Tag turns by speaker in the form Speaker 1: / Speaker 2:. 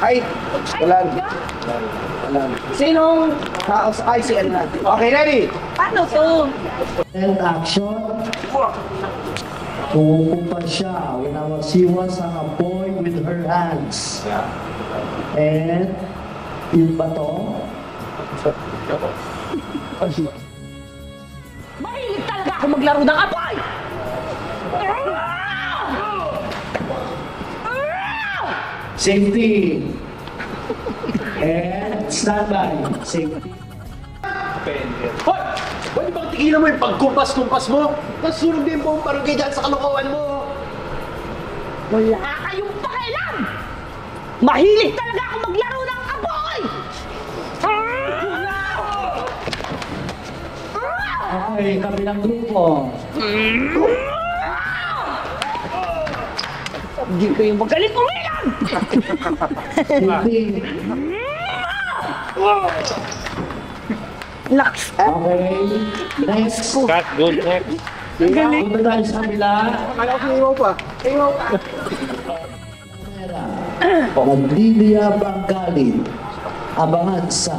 Speaker 1: Ay, wala. Wala. Sinong house? Ay, si Anna. Okay, ready?
Speaker 2: Paano to?
Speaker 3: And action. Pumupupa siya. Winawasiwas ang apoy with her hands. And yung bato.
Speaker 2: Mahilig talaga ako maglaro ng apoy!
Speaker 3: Safety. And standby. Safety.
Speaker 1: Hoy! Pwede bang tigilan mo yung pagkumpas-kumpas mo? Nasunog din po ang barangay dyan sa kalokohan mo.
Speaker 2: Wala kayong pakialam! Mahilig talaga ako maglaro ng apoy!
Speaker 3: Okay, kabilang grupo.
Speaker 2: Hindi kayo magaling umilan!
Speaker 3: Safety.
Speaker 2: Laks!
Speaker 3: Okay. Next.
Speaker 4: Cut, good, next.
Speaker 3: Punta tayo sa kabila.
Speaker 1: Akala ko iwaw pa. Iwaw pa.
Speaker 3: Magliliyab ang galit. Abangan sa